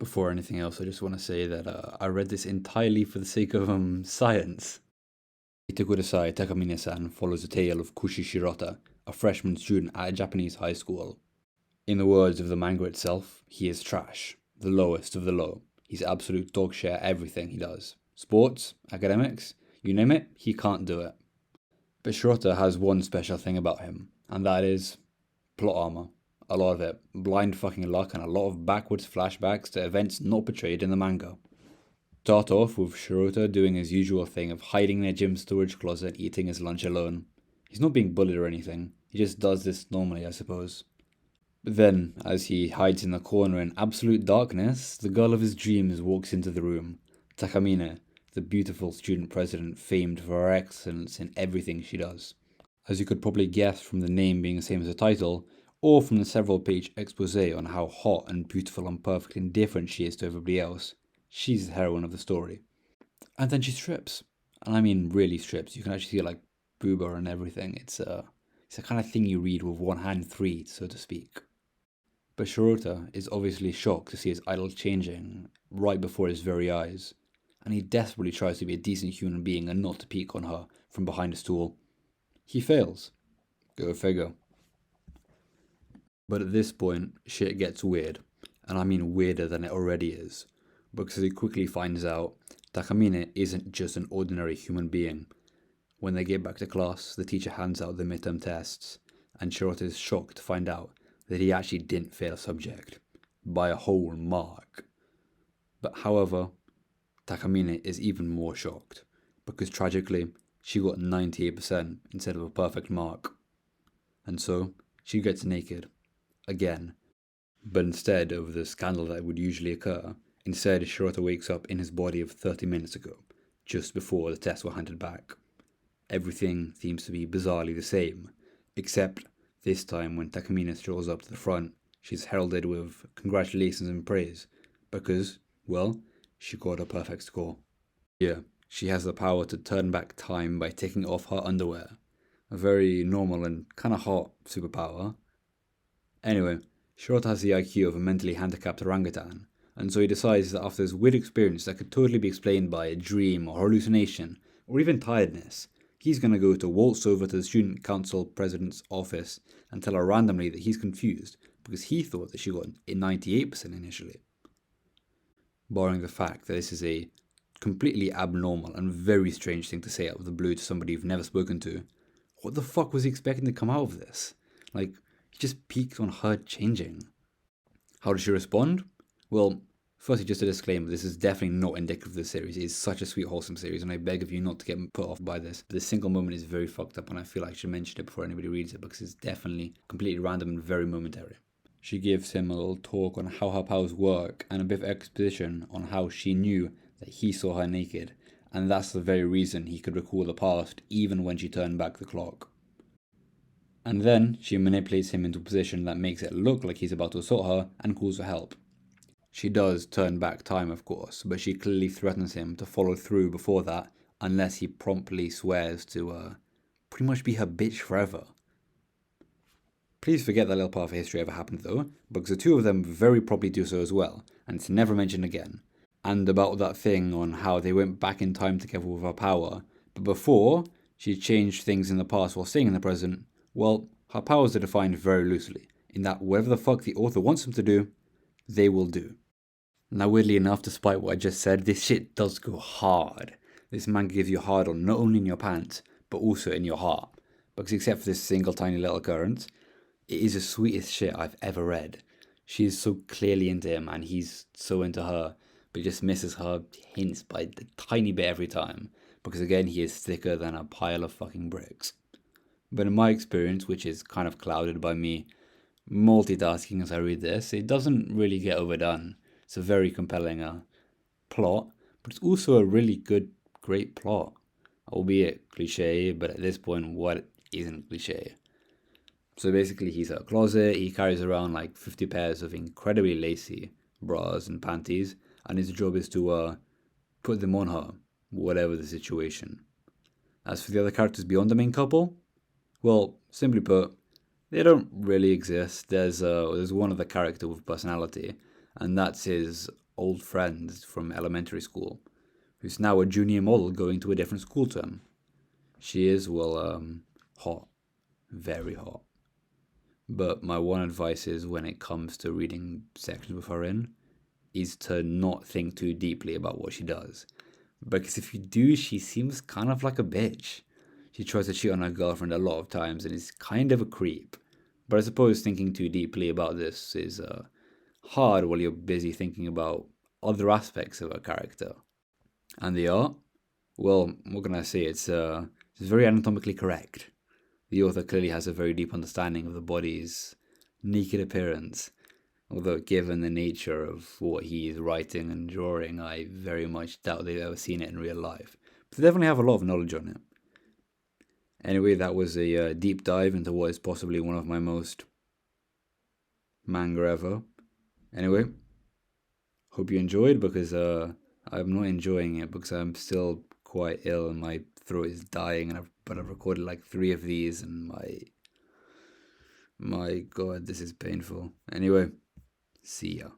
Before anything else, I just want to say that I read this entirely for the sake of science. Haite Kudesai Takamine San follows the tale of Kushi Shirota, a freshman student at a Japanese high school. In the words of the manga itself, he is trash, the lowest of the low. He's absolute dog shit at everything he does. Sports, academics, you name it, he can't do it. But Shirota has one special thing about him, and that is plot armor. A lot of it, blind fucking luck, and a lot of backwards flashbacks to events not portrayed in the manga. Start off with Shirota doing his usual thing of hiding in a gym storage closet eating his lunch alone. He's not being bullied or anything, he just does this normally, I suppose. But then, as he hides in the corner in absolute darkness, the girl of his dreams walks into the room. Takamine, the beautiful student president famed for her excellence in everything she does. As you could probably guess from the name being the same as the title, or from the several-page expose on how hot and beautiful and perfectly indifferent she is to everybody else, she's the heroine of the story. And then she strips. And I mean really strips. You can actually see like booba and everything. It's the kind of thing you read with one hand free, so to speak. But Shirota is obviously shocked to see his idol changing right before his very eyes, and he desperately tries to be a decent human being and not to peek on her from behind a stool. He fails. Go figure. But at this point, shit gets weird, and I mean weirder than it already is, because he quickly finds out Takamine isn't just an ordinary human being. When they get back to class, the teacher hands out the midterm tests, and Shirota is shocked to find out that he actually didn't fail a subject, by a whole mark. But however, Takamine is even more shocked, because tragically, she got 98% instead of a perfect mark. And so, she gets naked. Again. But instead of the scandal that would usually occur, instead Shirota wakes up in his body of 30 minutes ago, just before the tests were handed back. Everything seems to be bizarrely the same, except this time when Takamine strolls up to the front, she's heralded with congratulations and praise, because, well, she got a perfect score. Yeah, she has the power to turn back time by taking off her underwear. A very normal and kinda hot superpower. Anyway, Shirota has the IQ of a mentally handicapped orangutan, and so he decides that after this weird experience that could totally be explained by a dream or hallucination, or even tiredness, he's gonna go to waltz over to the student council president's office and tell her randomly that he's confused because he thought that she got a 98% initially. Barring the fact that this is a completely abnormal and very strange thing to say out of the blue to somebody you've never spoken to, what the fuck was he expecting to come out of this? Like, he just peaked on her changing. How did she respond? Well, firstly, just a disclaimer, this is definitely not indicative of the series. It is such a sweet, wholesome series, and I beg of you not to get put off by this. This single moment is very fucked up, and I feel like I should mention it before anybody reads it, because it's definitely completely random and very momentary. She gives him a little talk on how her powers work, and a bit of exposition on how she knew that he saw her naked, and that's the very reason he could recall the past, even when she turned back the clock. And then she manipulates him into a position that makes it look like he's about to assault her and calls for help. She does turn back time, of course, but she clearly threatens him to follow through before that unless he promptly swears to pretty much be her bitch forever. Please forget that little part of history ever happened though, because the two of them very probably do so as well, and it's never mentioned again. And about that thing on how they went back in time together with her power, but before, she changed things in the past while staying in the present. Well, her powers are defined very loosely, in that whatever the fuck the author wants them to do, they will do. Now weirdly enough, despite what I just said, this shit does go hard. This manga gives you hard on not only in your pants, but also in your heart. Because except for this single tiny little occurrence, it is the sweetest shit I've ever read. She is so clearly into him and he's so into her, but just misses her hints by a tiny bit every time. Because again, he is thicker than a pile of fucking bricks. But in my experience, which is kind of clouded by me multitasking as I read this, it doesn't really get overdone. It's a very compelling plot, but it's also a really good, great plot. Albeit cliche, but at this point, what isn't cliche? So basically, he's at a closet, he carries around like 50 pairs of incredibly lacy bras and panties, and his job is to put them on her, whatever the situation. As for the other characters beyond the main couple, well, simply put, they don't really exist. There's one other character with personality, and that's his old friend from elementary school, who's now a junior model going to a different school term. She is, well, hot. Very hot. But my one advice is when it comes to reading sections with her in, is to not think too deeply about what she does. Because if you do, she seems kind of like a bitch. She tries to cheat on her girlfriend a lot of times and is kind of a creep. But I suppose thinking too deeply about this is hard while you're busy thinking about other aspects of her character. And the art? Well, what can I say? It's very anatomically correct. The author clearly has a very deep understanding of the body's naked appearance, although given the nature of what he's writing and drawing, I very much doubt they've ever seen it in real life. But they definitely have a lot of knowledge on it. Anyway, that was a deep dive into what is possibly one of my most manga ever. Anyway, hope you enjoyed, because I'm not enjoying it because I'm still quite ill and my throat is dying, but I've recorded like 3 of these and my god, this is painful. Anyway, see ya.